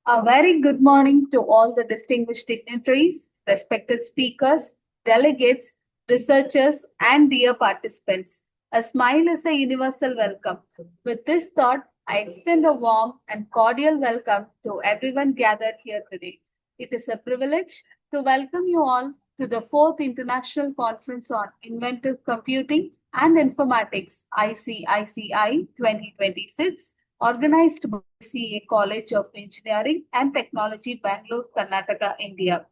A very good morning to all the distinguished dignitaries, respected speakers, delegates, researchers, and dear participants. A smile is a universal welcome. With this thought, I extend a warm and cordial welcome to everyone gathered here today. It is a privilege to welcome you all to the fourth International Conference on Inventive Computing and Informatics ICICI 2026, organized by CA College of Engineering and Technology, Bangalore, Karnataka, India.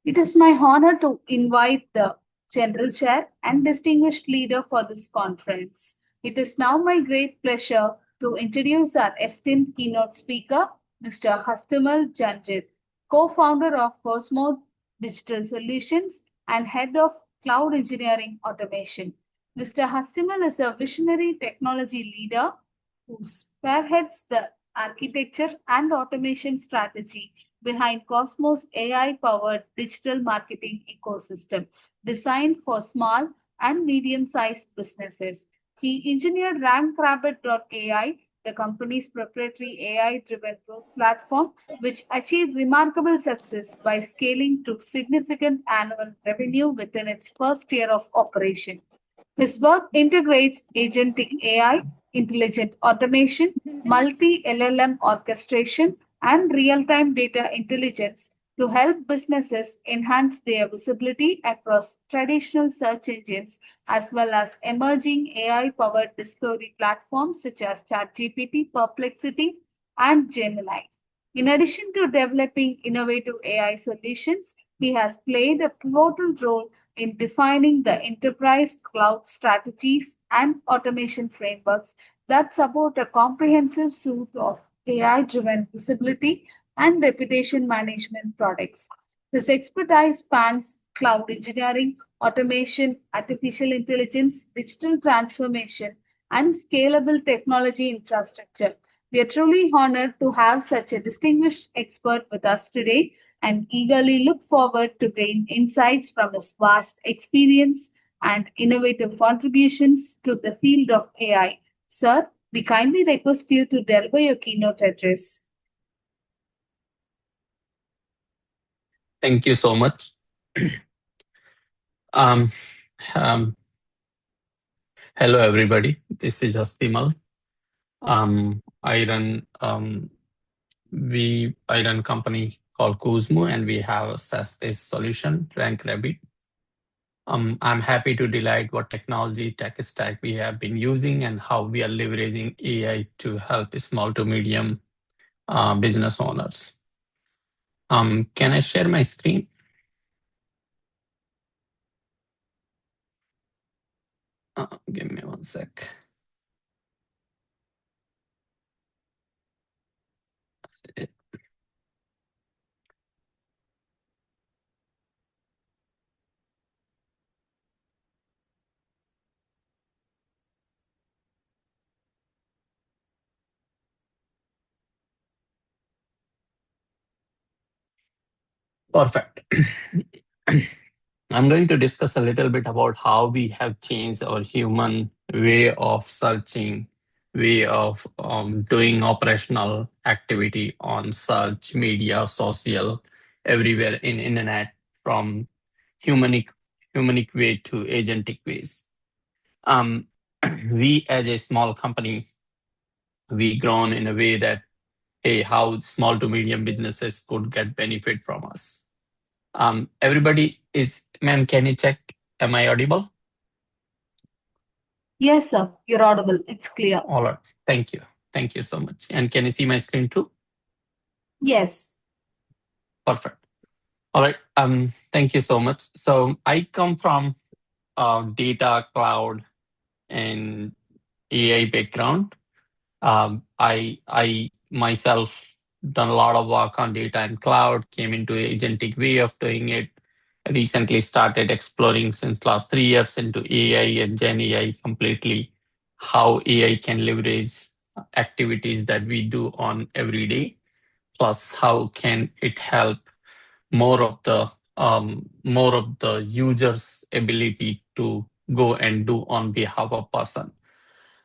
It is my honor to invite the General Chair and distinguished leader for this conference. It is now my great pleasure to introduce our esteemed keynote speaker, Mr. Hastimal Janjit, co-founder of Cosmo Digital Solutions and head of Cloud Engineering Automation. Mr. Hastimal is a visionary technology leader who spearheads the architecture and automation strategy behind Cosmos AI-powered digital marketing ecosystem designed for small and medium-sized businesses. He engineered RankRabbit AI, the company's proprietary AI-driven growth platform, which achieved remarkable success by scaling to significant annual revenue within its first year of operation. His work integrates agentic AI, intelligent automation, multi LLM orchestration, and real time data intelligence to help businesses enhance their visibility across traditional search engines as well as emerging AI powered discovery platforms such as ChatGPT, Perplexity, and Gemini. In addition to developing innovative AI solutions, he has played a pivotal role in defining the enterprise cloud strategies and automation frameworks that support a comprehensive suite of AI driven visibility and reputation management products. His expertise spans cloud engineering, automation, artificial intelligence, digital transformation, and scalable technology infrastructure. We are truly honored to have such a distinguished expert with us today and eagerly look forward to gain insights from his vast experience and innovative contributions to the field of AI. Sir, we kindly request you to deliver your keynote address. Thank you so much. um, um, Hello, everybody. This is Hastimal. I run I run a company called Cosmo, and we have a SaaS-based solution, RankRabbit. I'm happy to delight what technology tech stack we have been using and how we are leveraging AI to help small to medium business owners. Can I share my screen? Give me one sec. Perfect. I'm going to discuss a little bit about how we have changed our human way of searching, way of doing operational activity on search, media, social, everywhere in internet, from humanic way to agentic ways. We as a small company, we grown in a way that, hey, how small to medium businesses could get benefit from us. Everybody is, ma'am, can you check? Am I audible? Yes, sir, you're audible. It's clear. All right. Thank you. Thank you so much. And can you see my screen too? Yes. Perfect. All right. Thank you so much. So I come from data, cloud, and AI background. I myself done a lot of work on data and cloud, came into agentic way of doing it. Recently started exploring since last 3 years into AI and Gen AI completely, how AI can leverage activities that we do on every day, plus how can it help more of the user's ability to go and do on behalf of person.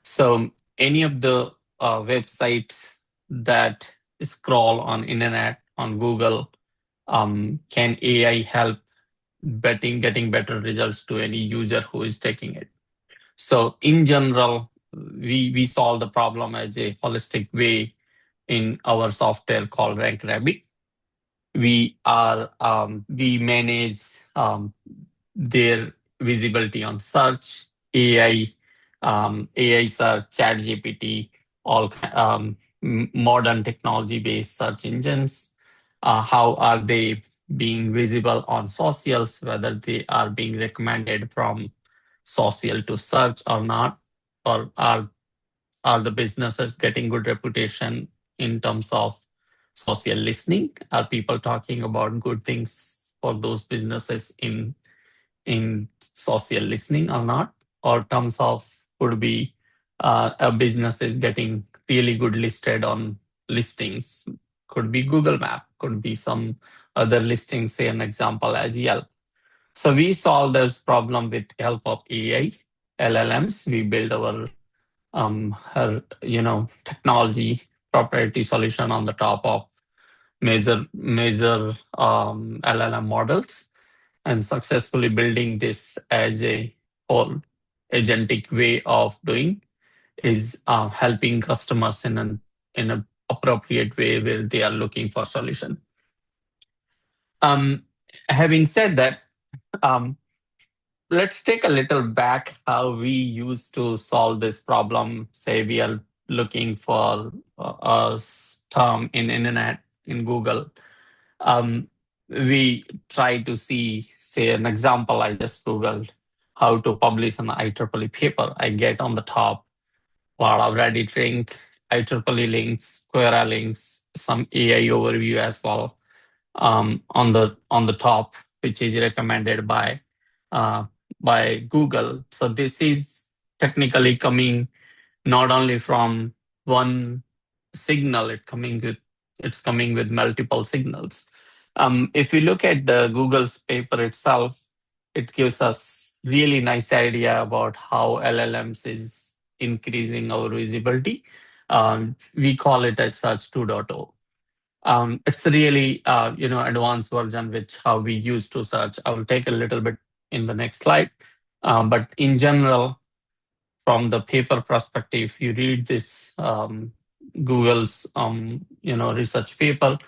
So any of the websites that scroll on internet on Google, can AI help getting better results to any user who is taking it? So in general, we solve the problem as a holistic way in our software called RankRabbit. We manage their visibility on search, AI, AI search, ChatGPT, all modern technology-based search engines. How are they being visible on socials? Whether they are being recommended from social to search or not, or are the businesses getting good reputation in terms of social listening? Are people talking about good things for those businesses in social listening or not? Or terms of could be a business is getting really good listed on listings. Could be Google Map, could be some other listings, say an example as Yelp. So we solve this problem with help of AI, LLMs. We build our technology proprietary solution on the top of major LLM models, and successfully building this as a whole agentic way of doing is helping customers in an appropriate way where they are looking for solution. Um, Having said that, um, let's take a little back how we used to solve this problem. Say we are looking for a term in internet in Google. Um, we try to see, say an example, I just Googled how to publish an IEEE paper. I get on the top a lot of Reddit link, IEEE links, Quora links, some AI overview as well on the top, which is recommended uh, by Google. So this is technically coming not only from one signal, it's coming with multiple signals. If we look at the Google's paper itself, it gives us really nice idea about how LLMs is increasing our visibility. We call it as Search 2.0. It's a really advanced version which how we use to search. I will take a little bit in the next slide, but in general, from the paper perspective, you read this Google's research paper,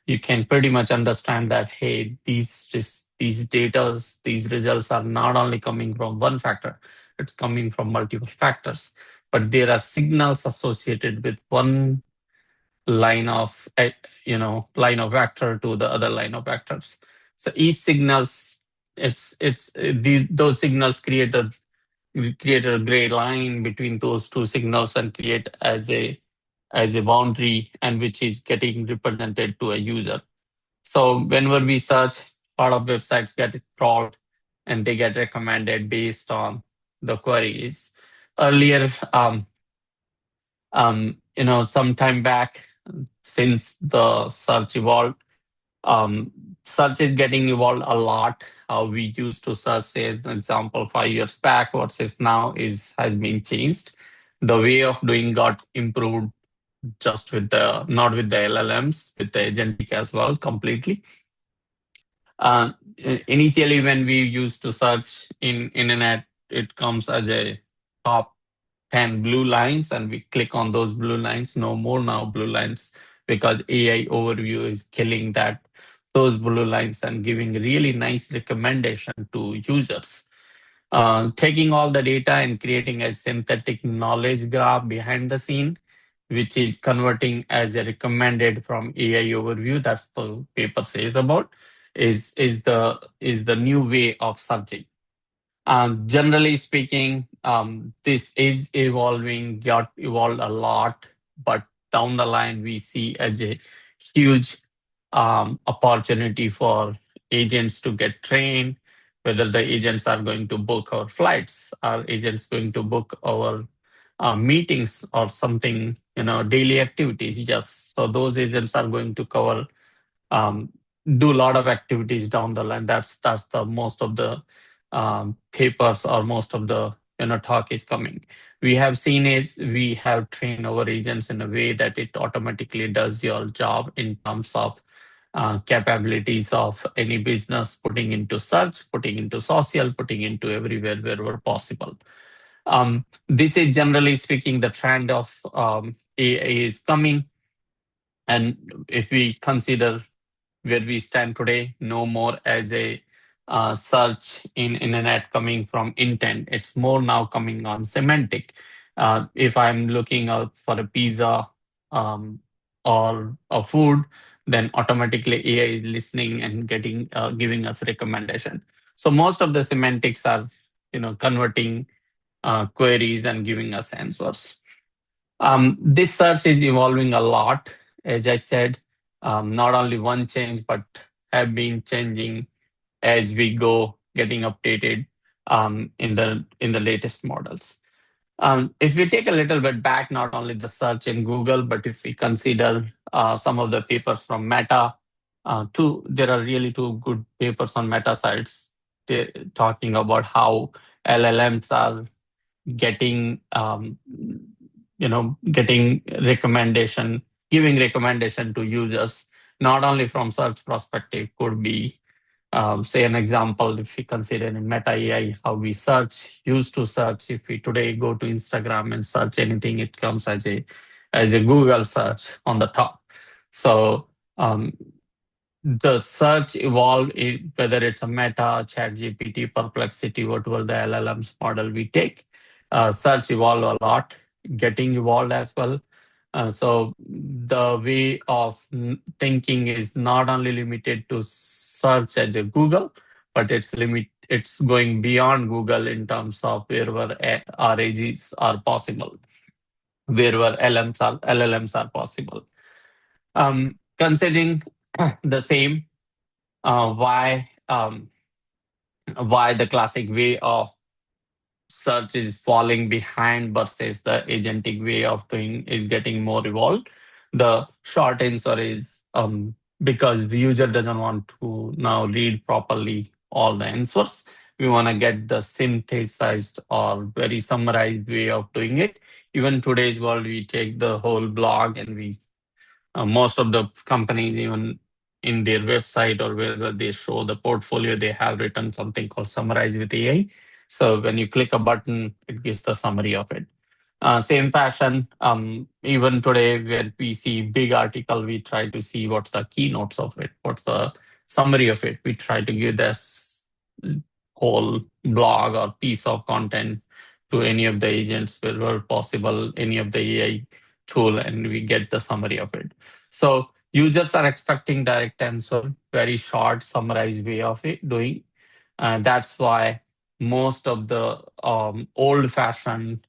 you can pretty much understand that hey, these data, these results are not only coming from one factor, it's coming from multiple factors, but there are signals associated with one line of line of vector to the other line of vectors. So each signals, those signals create a gray line between those two signals and create as a boundary, and which is getting represented to a user. So whenever we search, a lot of websites get crawled and they get recommended based on the queries. Earlier, some time back, since the search evolved, um, search is getting evolved a lot. How we used to search, say, an example, 5 years back versus now has been changed. The way of doing got improved just with the not with the LLMs, with the agentic as well, completely. Initially, when we used to search in internet, it comes as a top 10 blue lines, and we click on those blue lines. No more now blue lines, because AI overview is killing those blue lines and giving really nice recommendation to users. Taking all the data and creating a synthetic knowledge graph behind the scene, which is converting as a recommended from AI overview. That's the paper says about is the new way of searching. Generally speaking, this is got evolved a lot, but down the line, we see as a huge opportunity for agents to get trained, whether the agents are going to book our flights, are agents going to book our meetings or something, daily activities. Yes. So those agents are going to cover um, do a lot of activities down the line. That's the most of the papers or most of the talk is coming. We have seen is we have trained our agents in a way that it automatically does your job in terms of capabilities of any business, putting into search, putting into social, putting into everywhere wherever possible. This is generally speaking the trend of AI is coming. And if we consider where we stand today, no more as a search in internet coming from intent. It's more now coming on semantic. If I'm looking out for a pizza um, or a food, then automatically AI is listening and getting giving us recommendation. So most of the semantics are converting queries and giving us answers. This search is evolving a lot, as I said. Not only one change, but have been changing as we go, getting updated in the latest models. If we take a little bit back, not only the search in Google, but if we consider some of the papers from Meta, there are really two good papers on Meta sites talking about how LLMs are getting getting recommendation, giving recommendation to users, not only from search perspective, could be say an example. If we consider in Meta AI how we used to search, if we today go to Instagram and search anything, it comes as a Google search on the top. So um, the search evolved, whether it's a Meta, ChatGPT, Perplexity, whatever the LLMs model we take. Search evolved a lot, getting evolved as well. So the way of thinking is not only limited to search as a Google, but it's going beyond Google in terms of wherever RAGs are possible, wherever LLMs are possible. Considering the same, why the classic way of search is falling behind versus the agentic way of doing is getting more evolved. The short answer is because the user doesn't want to now read properly all the answers. We want to get the synthesized or very summarized way of doing it. Even today's world, we take the whole blog and we most of the companies, even in their website or wherever they show the portfolio, they have written something called Summarize with AI. So when you click a button, it gives the summary of it. Same fashion, even today, when we see big article, we try to see what's the keynotes of it, what's the summary of it. We try to give this whole blog or piece of content to any of the agents wherever possible, any of the AI tool, and we get the summary of it. So users are expecting direct answer, very short, summarized way of it doing. That's why most of the old-fashioned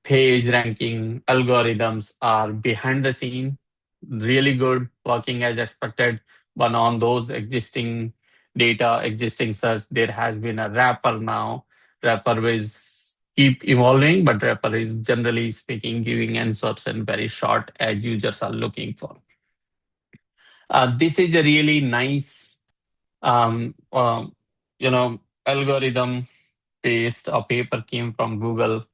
page ranking algorithms are behind the scene, really good, working as expected. But on those existing data, existing search, there has been a wrapper now. Wrapper is keep evolving, but wrapper is generally speaking giving answers in very short as users are looking for. This is a really nice, um, uh, algorithm based. A paper came from Google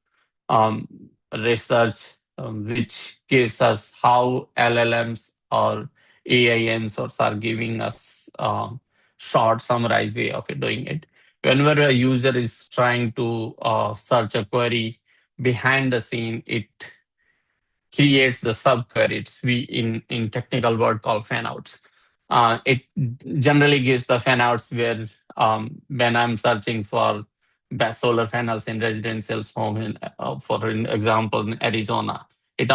um, research, which gives us how LLMs or AI answers are giving us short, summarized way of doing it. Whenever a user is trying to search a query, behind the scene, it creates the subquery. It's we in technical word called fanouts. It generally gives the fanouts where when I'm searching for best solar panels in residential home, for an example, in Arizona, it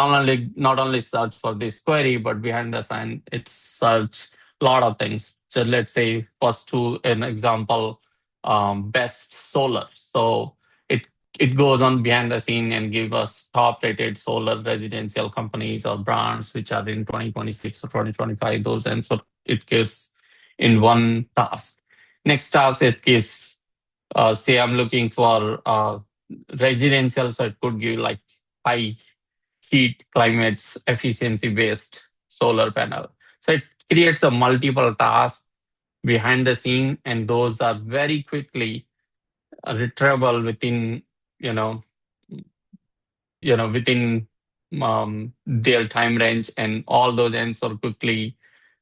not only search for this query, but behind the scene, it search a lot of things. So let's say first to an example, best solar. So it it goes on behind the scene and give us top rated solar residential companies or brands which are in 2026 or 2025. Those answer it gives in one task. Next task it gives, say I'm looking for residential, so it could give like high heat climates efficiency based solar panel. So it creates a multiple task behind the scene, and those are very quickly retrievable within you know, within their time range, and all those answers quickly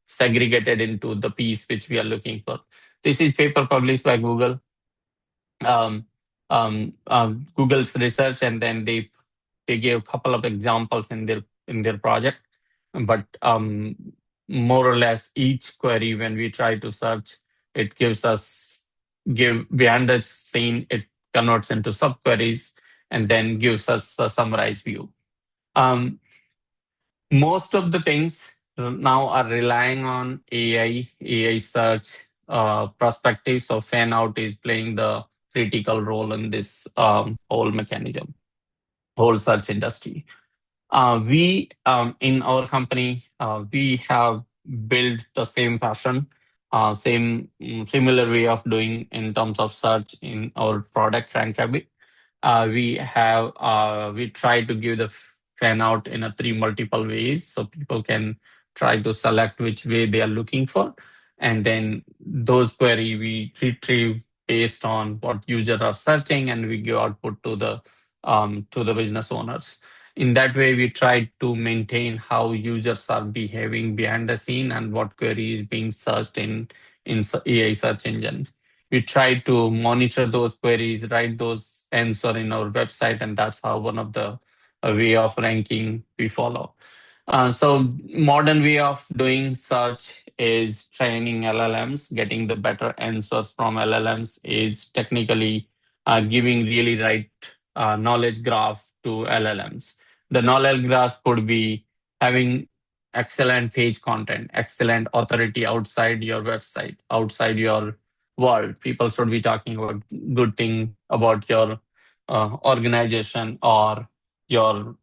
segregated into the piece which we are looking for. This is paper published by Google, um, Google's research, and then they gave a couple of examples in their project. But more or less each query, when we try to search, it gives us give behind the scene, it converts into subqueries and then gives us a summarized view. Most of the things now are relying on AI search perspective. So fan out is playing the critical role in this whole mechanism, whole search industry. We in our company, we have built the same fashion, similar way of doing in terms of search in our product RankRabbit. We try to give the fan out in a three multiple ways, so people can try to select which way they are looking for, and then those query we retrieve based on what users are searching, and we give output to the business owners. In that way, we try to maintain how users are behaving behind the scene and what query is being searched in AI search engines. We try to monitor those queries, write those answer in our website, and that's how one of the way of ranking we follow. So modern way of doing search is training LLMs. Getting the better answers from LLMs is technically giving really right knowledge graph to LLMs. The knowledge graph could be having excellent page content, excellent authority outside your website, outside your world. People should be talking about good thing about your organization or your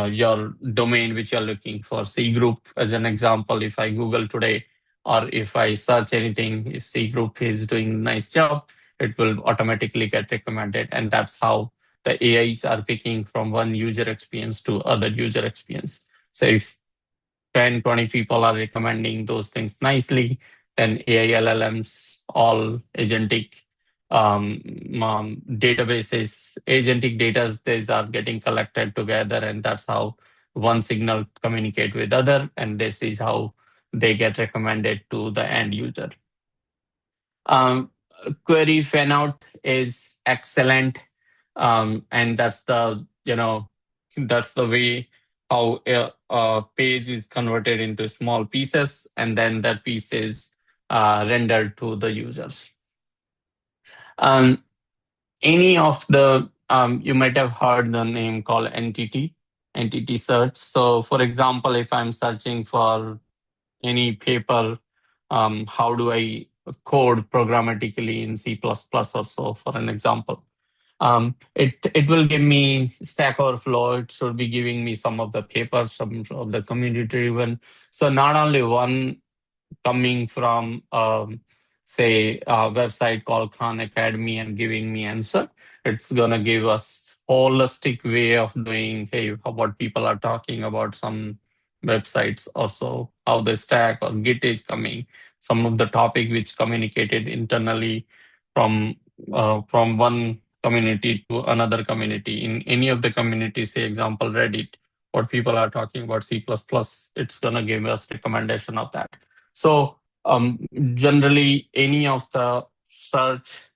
your domain which you're looking for. C group, as an example, if I Google today or if I search anything, if C group is doing a nice job, it will automatically get recommended. And that's how the AIs are picking from one user experience to other user experience. So if 10, 20 people are recommending those things nicely, then AI LLMs, all agentic agentic data, these are getting collected together, and that's how one signal communicate with other, and this is how they get recommended to the end user. Um, Query fanout is excellent, and that's the way how a page is converted into small pieces, and then that piece is rendered to the users. Um, any of the You might have heard the name called entity search. So, for example, if I'm searching for any paper, how do I code programmatically in C++ or so, for an example. It will give me Stack Overflow. It should be giving me some of the papers, some of the community driven. So not only one coming from say a website called Khan Academy and giving me answer. It's gonna give us holistic way of doing, hey, what people are talking about some websites, also how the stack or Git is coming, some of the topic which communicated internally from from one community to another community. In any of the communities, say example Reddit, what people are talking about C++, it's gonna give us recommendation of that. So generally, any of the search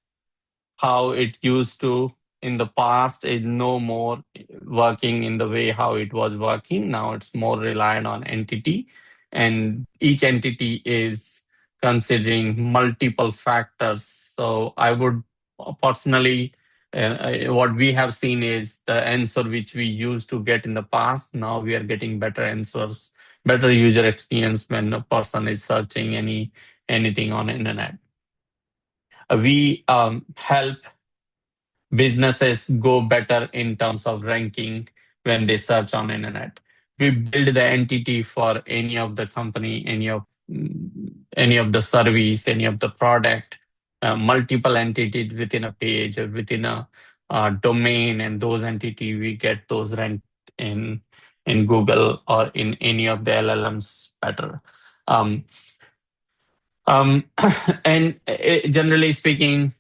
how it used to in the past is no more working in the way how it was working. Now it's more reliant on entity, and each entity is considering multiple factors. So I would personally, what we have seen is the answer which we used to get in the past. Now we are getting better answers, better user experience when a person is searching anything on internet. We help businesses go better in terms of ranking when they search on internet. We build the entity for any of the company, any of the service, any of the product, multiple entities within a page or within a domain, and those entity we get those ranked in Google or in any of the LLMs better. Um, and generally speaking,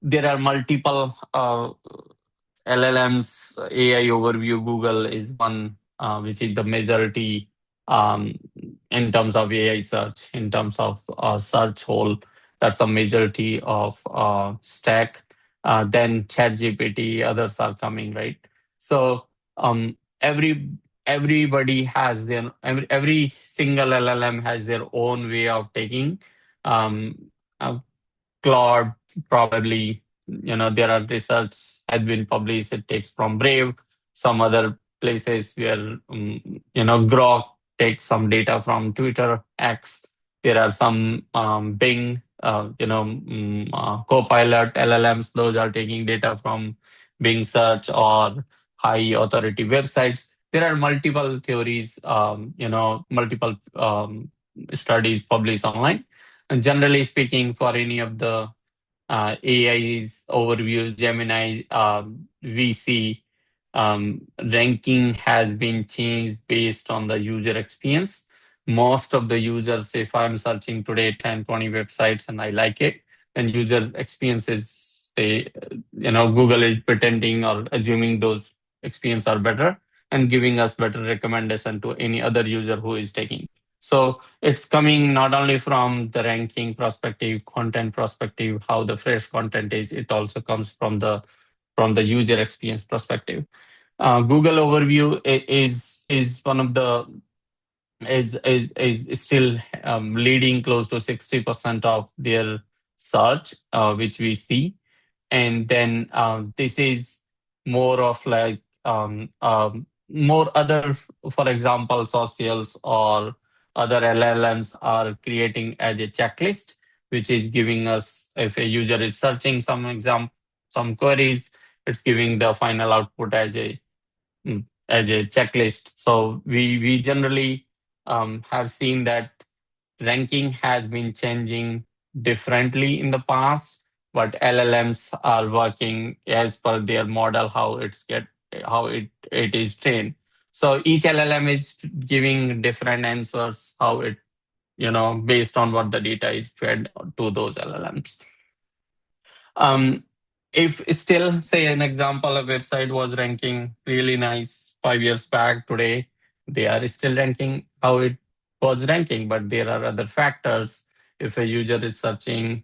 there are multiple LLMs. AI overview, Google is one, which is the majority um, in terms of AI search, in terms of search hole. That's the majority of stack. Then ChatGPT, others are coming, right? So every everybody has every single LLM has their own way of taking. Um, uh, Claude, probably, there are research has been published. It takes from Brave, some other places where, Grok takes some data from Twitter, X. There are some Bing, Copilot, LLMs. Those are taking data from Bing search or high authority websites. There are multiple theories, multiple studies published online. And generally speaking, for any of the AI's overviews, Gemini, VC, ranking has been changed based on the user experience. Most of the users, if I'm searching today 10, 20 websites and I like it, then user experience is, say, Google is pretending or assuming those experience are better and giving us better recommendation to any other user who is taking. So it's coming not only from the ranking perspective, content perspective, how the fresh content is. It also comes from the user experience perspective. Google overview is one of the is still leading close to 60% of their search, which we see. And then this is more of like more other, for example, socials or other LLMs are creating as a checklist, which is giving us, if a user is searching some queries, it's giving the final output as a checklist. So we generally have seen that ranking has been changing differently in the past, but LLMs are working as per their model, how it is trained. So each LLM is giving different answers, how it, based on what the data is fed to those LLMs. Um, if still, say an example, a website was ranking really nice 5 years back, today they are still ranking how it was ranking, but there are other factors. If a user is searching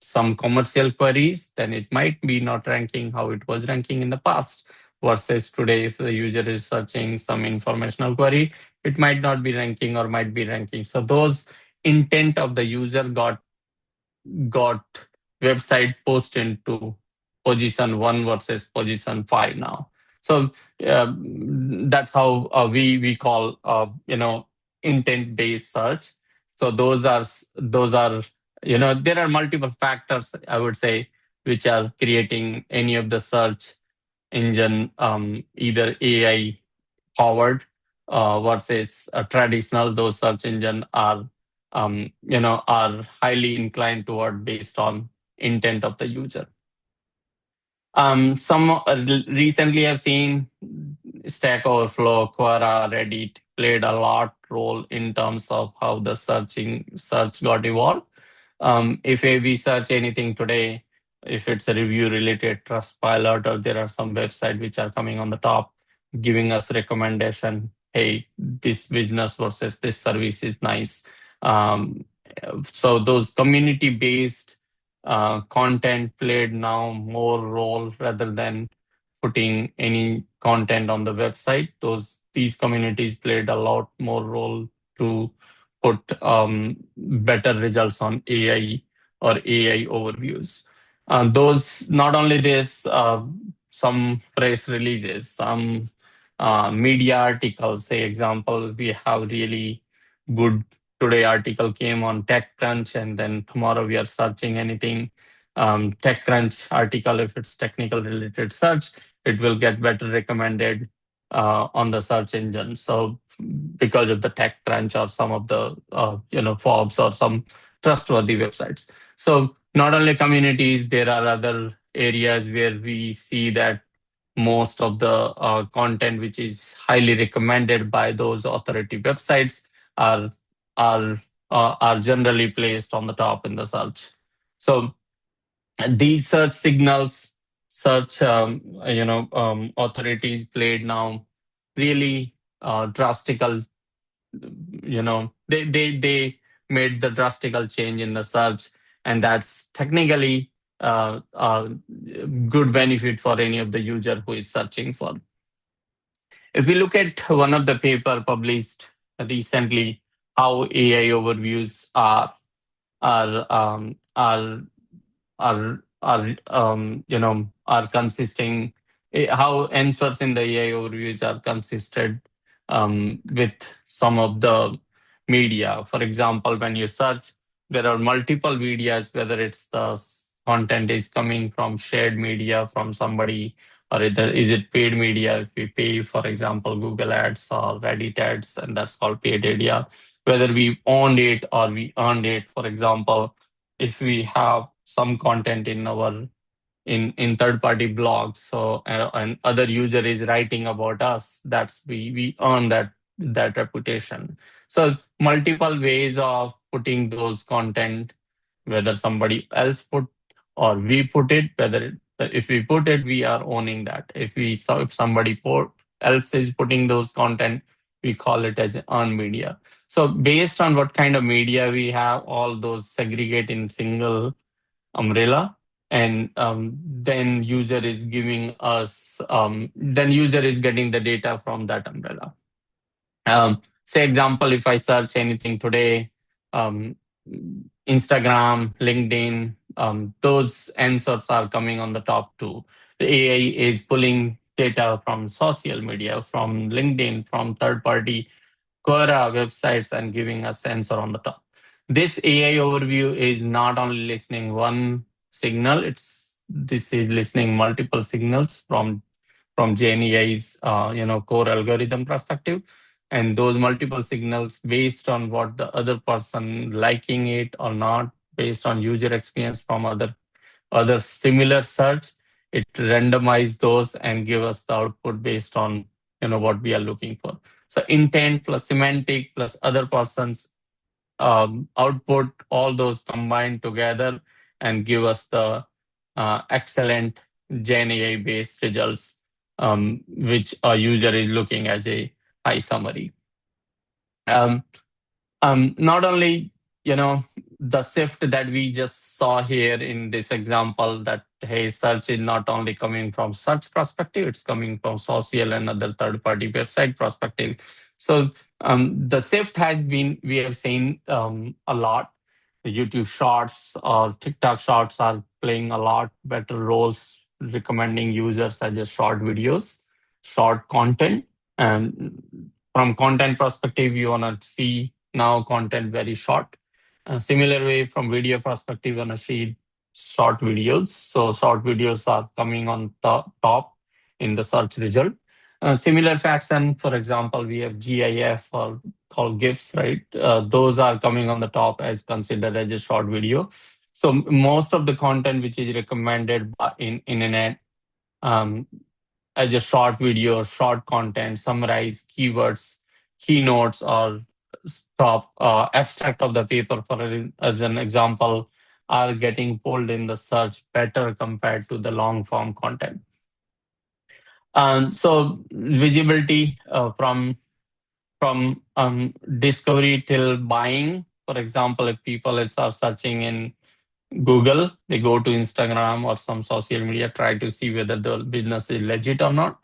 some commercial queries, then it might be not ranking how it was ranking in the past. Versus today, if the user is searching some informational query, it might not be ranking or might be ranking. So those intent of the user got website post into position 1 versus position 5 now. So that's how we call intent based search. So those are there are multiple factors, I would say, which are creating any of the search engine, either AI powered versus traditional. Those search engine are highly inclined toward based on intent of the user. Some recently I've seen Stack Overflow, Quora, Reddit played a lot role in terms of how the search got evolved. If we search anything today, if it's a review related Trustpilot, or there are some websites which are coming on the top, giving us recommendation, hey, this business versus this service is nice. Um, so those community based content played now more role rather than putting any content on the website. These communities played a lot more role to put better results on AI or AI overviews. Those not only this, some press releases, some media articles. Say example, we have really good today article came on TechCrunch, and then tomorrow we are searching anything. TechCrunch article, if it's technical related search, it will get better recommended on the search engine. So because of the TechCrunch or some of the Forbes or some trustworthy websites. So not only communities, there are other areas where we see that most of the content which is highly recommended by those authority websites are are are generally placed on the top in the search. So These search signals, search authorities played now really drastical. They made the drastical change in the search, and that's technically good benefit for any of the user who is searching for. If we look at one of the paper published recently, how AI overviews are are are consisting, how answers in the AI overviews are consistent with some of the media. For example, when you search, there are multiple medias, whether it's the content is coming from shared media from somebody, or either is it paid media if we pay, for example, Google ads or Reddit ads, and that's called paid media. Whether we owned it or we earned it, for example, if we have some content in our in third party blogs, so and other user is writing about us, that's we earn that reputation. So multiple ways of putting those content, whether somebody else put or we put it, if we put it, we are owning that. If somebody else is putting those content, we call it as earned media. So based on what kind of media we have, all those segregate in single umbrella, and then user is getting the data from that umbrella. Say example, if I search anything today, um, Instagram, LinkedIn, those answers are coming on the top two. The AI is pulling data from social media, from LinkedIn, from third party Quora websites, and giving us answer on the top. This AI overview is not only listening one signal, this is listening multiple signals from GenAI's core algorithm perspective, and those multiple signals based on what the other person liking it or not, based on user experience from other similar search, it randomize those and give us the output based on what we are looking for. So intent plus semantic plus other person's output, all those combined together and give us the excellent Gen AI based results, which a user is looking as a high summary. Um, Not only, the shift that we just saw here in this example, that hey, search is not only coming from search perspective, it's coming from social and other third party website perspective. So the shift has been, we have seen a lot. The YouTube shorts or TikTok shorts are playing a lot better roles, recommending users suggest short videos, short content. And from content perspective, you want to see now content very short. Similar way, from video perspective, you want to see short videos. So short videos are coming on top in the search result. Similar fashion, for example, we have GIF or called GIFs, right? Those are coming on the top as considered as a short video. So most of the content which is recommended in internet, um, as a short video, short content, summarize keywords, keynotes, or top abstract of the paper, as an example, are getting pulled in the search better compared to the long form content. So visibility from discovery till buying. For example, if people are searching in Google, they go to Instagram or some social media, try to see whether the business is legit or not,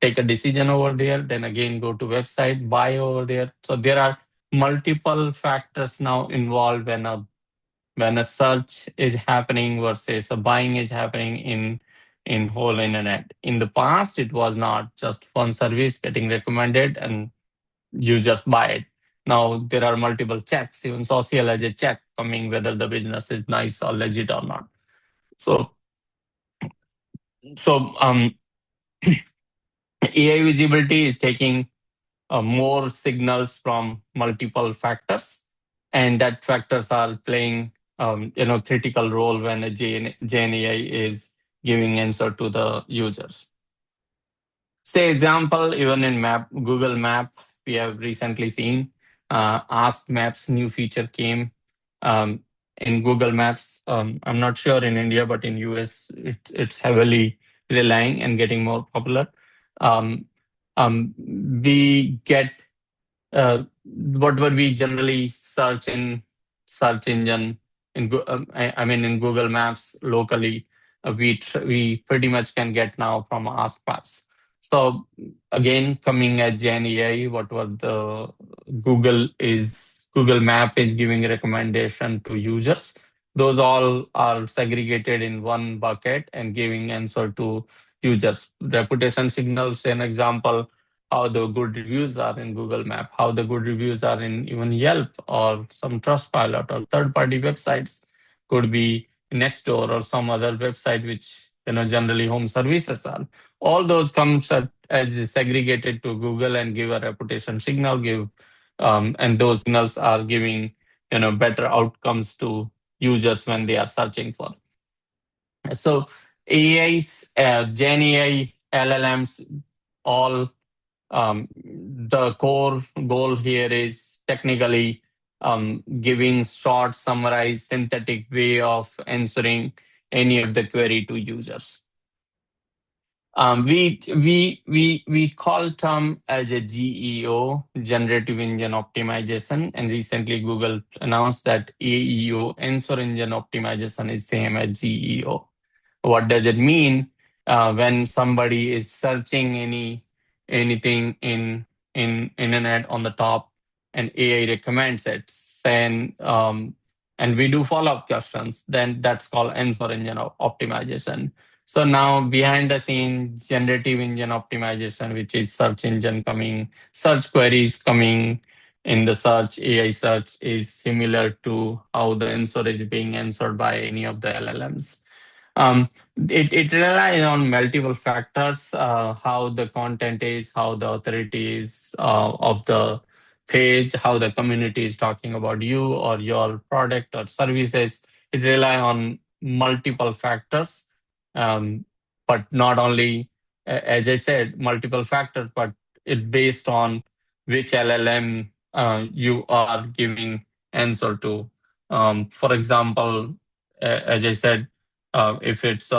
take a decision over there, then again go to website, buy over there. So there are multiple factors now involved when a search is happening versus a buying is happening in whole internet. In the past, it was not just one service getting recommended and you just buy it. Now there are multiple checks, even social has a check coming whether the business is nice or legit or not. So so AI visibility is taking more signals from multiple factors, and that factors are playing critical role when a Gen AI is giving answer to the users. Say example, even in Google Map, we have recently seen Ask Maps new feature came. Um, in Google Maps. I'm not sure in India, but in US, it's heavily relying and getting more popular. Um, we get what we generally search in search engine I mean in Google Maps locally, we pretty much can get now from AskPass. So again, coming at Gen AI, what was the Google Map is giving recommendation to users. Those all are segregated in one bucket and giving answer to users. Reputation signals, an example, how the good reviews are in Google Map, how the good reviews are in even Yelp or some Trustpilot or third-party websites, could be Nextdoor or some other website which generally home services are. All those comes as segregated to Google and give a reputation signal, and those signals are giving better outcomes to users when they are searching for. So AI's Gen AI LLMs all the core goal here is technically giving short, summarized, synthetic way of answering any of the query to users. We call term as a GEO, Generative Engine Optimization, and recently Google announced that AEO, Answer Engine Optimization, is same as GEO. What does it mean when somebody is searching anything in internet on the top and AI recommends it, and we do follow-up questions, then that's called answer engine optimization. So now behind the scene, generative engine optimization, which is search queries coming in the search, AI search, is similar to how the answer is being answered by any of the LLMs. Um, it relies on multiple factors, how the content is, how the authority is of the page, how the community is talking about you or your product or services. It relies on multiple factors, um, but not only, as I said, multiple factors, but it based on which LLM you are giving answer to. For example, as I said, if it's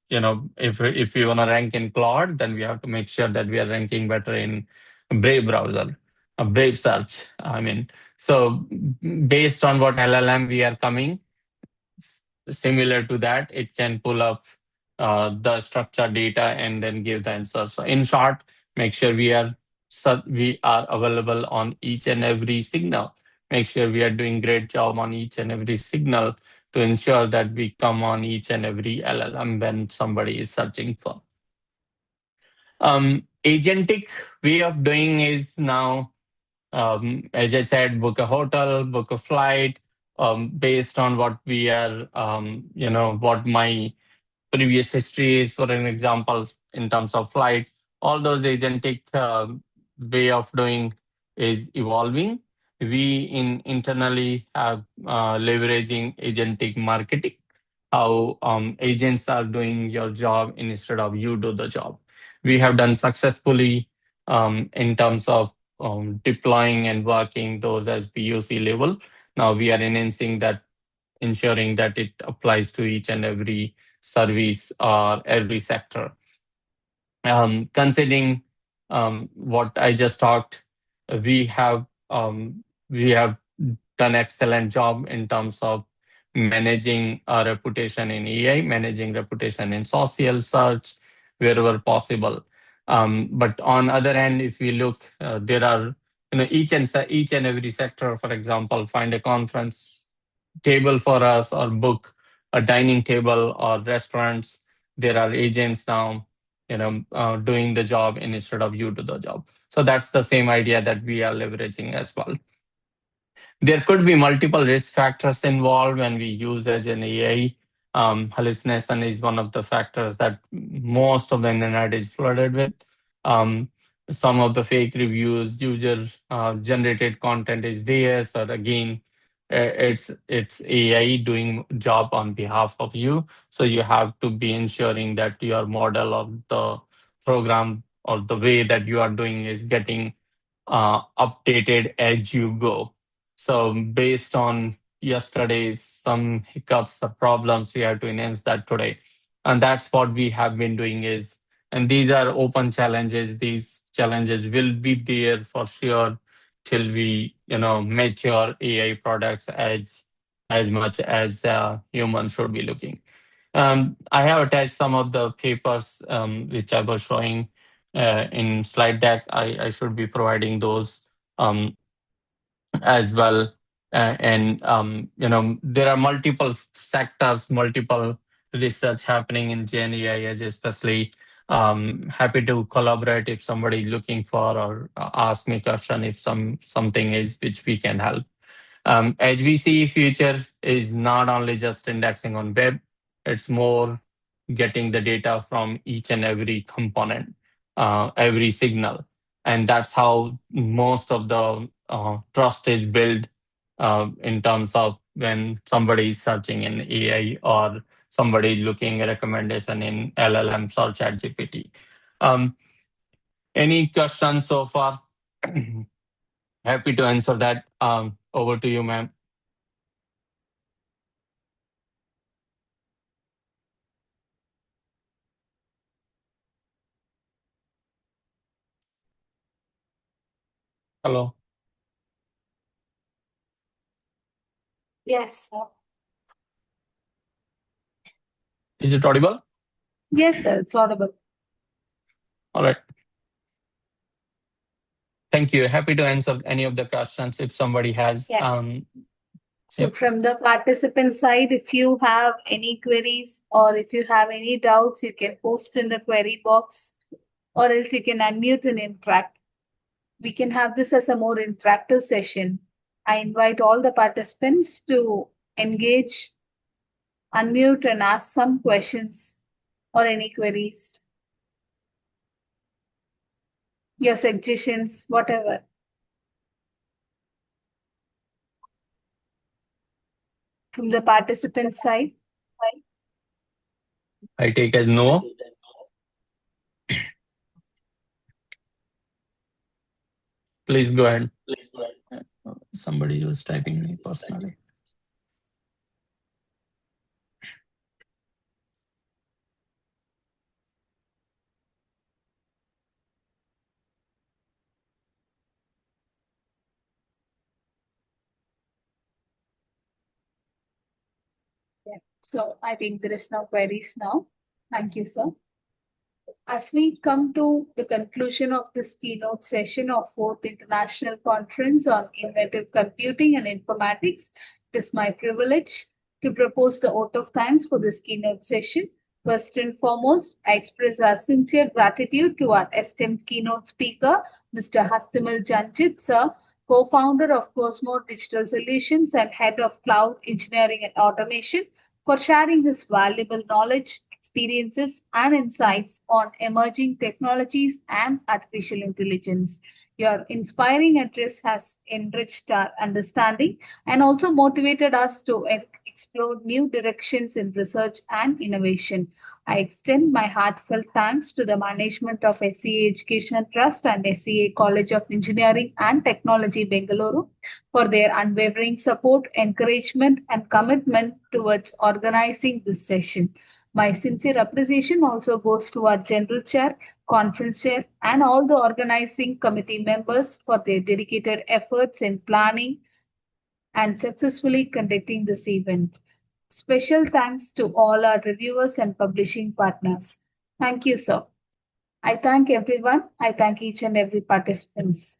if we want to rank in Claude, then we have to make sure that we are ranking better in Brave browser, a Brave search. I mean, so based on what LLM we are coming, similar to that, it can pull up the structured data and then give the answer. So in short, make sure we are available on each and every signal. Make sure we are doing great job on each and every signal to ensure that we come on each and every LLM when somebody is searching for. Agentic way of doing is now, as I said, book a hotel, book a flight, based on what we are, what my previous history is, for an example, in terms of flight. All those agentic way of doing is evolving. We internally have leveraging agentic marketing, how agents are doing your job instead of you do the job. We have done successfully in terms of deploying and working those as POC level. Now we are enhancing that, ensuring that it applies to each and every service or every sector. Considering what I just talked, we have we have done excellent job in terms of managing our reputation in AI, managing reputation in social search wherever possible. But on other hand, if we look, there are each and every sector. For example, find a conference table for us or book a dining table or restaurants. There are agents now, doing the job instead of you do the job. So that's the same idea that we are leveraging as well. There could be multiple risk factors involved when we use edge and AI. Hallucination is one of the factors that most of the internet is flooded with. Um, some of the fake reviews, user generated content is there. So again, it's AI doing job on behalf of you. So you have to be ensuring that your model of the program or the way that you are doing is getting updated as you go. So based on yesterday, some hiccups or problems, we have to enhance that today. And that's what we have been doing is, and these are open challenges. These challenges will be there for sure till we, mature AI products as much as humans should be looking. I have attached some of the papers which I was showing in slide deck. I should be providing those um, as well. And there are multiple sectors, multiple research happening in Gen AI, especially happy to collaborate if somebody looking for or ask me question if something is which we can help. As we see, future is not only just indexing on web, it's more getting the data from each and every component, every signal. And that's how most of the trust is built in terms of when somebody is searching in AI or somebody looking at recommendation in LLMs or ChatGPT. Um, any questions so far? Happy to answer that. Over to you, ma'am. Hello. Yes, sir. Is it audible? Yes, sir. It's audible. All right. Thank you. Happy to answer any of the questions if somebody has. Yes. So, Yep. from the participant side, if you have any queries or if you have any doubts, you can post in the query box or else you can unmute and interact. We can have this as a more interactive session. I invite all the participants to engage, unmute, and ask some questions or any queries, your suggestions, whatever. From the participant side, I take as no. Please go ahead. Somebody was typing me personally. yeah. So I think there is no queries now. Thank you, sir. As we come to the conclusion of this keynote session of Fourth International Conference on Inventive Computing and Informatics, it is my privilege to propose the vote of thanks for this keynote session. First and foremost, I express our sincere gratitude to our esteemed keynote speaker, Mr. Hastimul Janjit, sir, co-founder of Cosmo Digital Solutions and head of Cloud Engineering and Automation, for sharing his valuable knowledge, experiences, and insights on emerging technologies and artificial intelligence. Your inspiring address has enriched our understanding and also motivated us to explore new directions in research and innovation. I extend my heartfelt thanks to the management of SCA Education Trust and SCA College of Engineering and Technology, Bengaluru, for their unwavering support, encouragement, and commitment towards organizing this session. My sincere appreciation also goes to our General Chair, Conference Chair, and all the organizing committee members for their dedicated efforts in planning and successfully conducting this event. Special thanks to all our reviewers and publishing partners. Thank you, sir. I thank everyone. I thank each and every participants.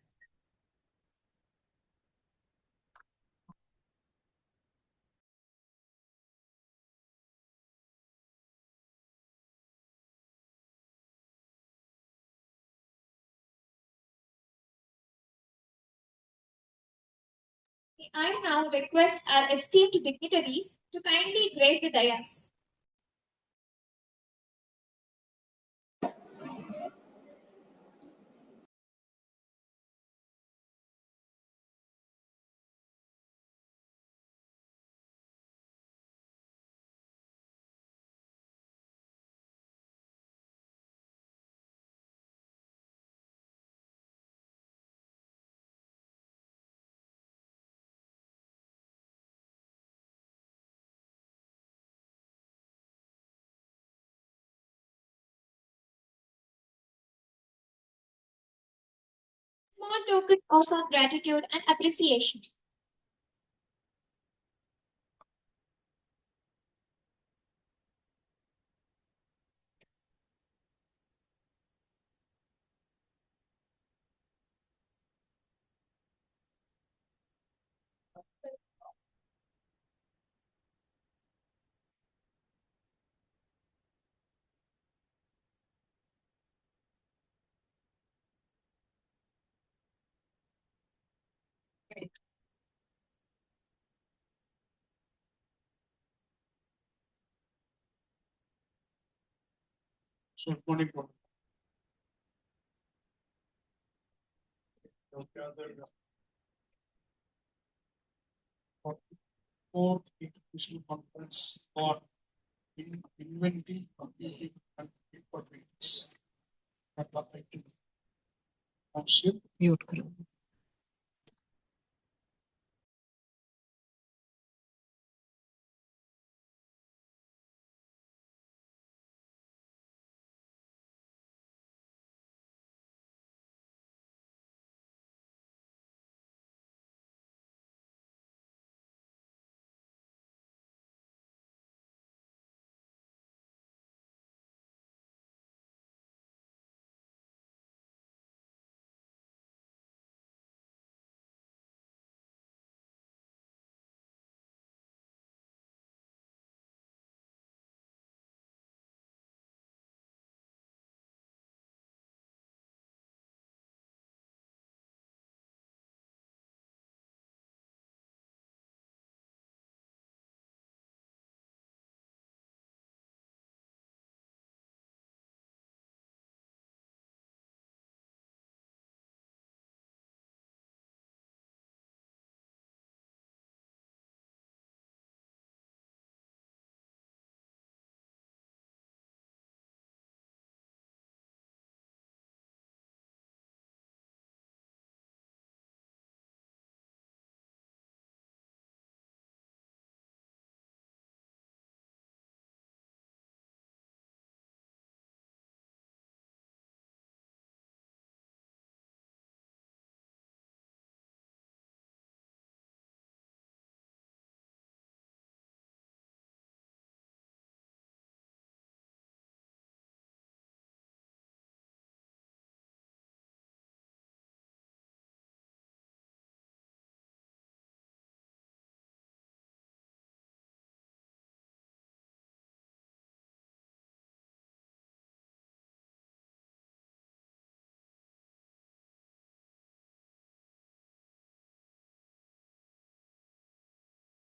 I now request our esteemed dignitaries to kindly grace the dais. a token of our gratitude and appreciation. So, 24. Fourth International Conference on Inventive Computing and Informatics at the IT Council. Mute करो.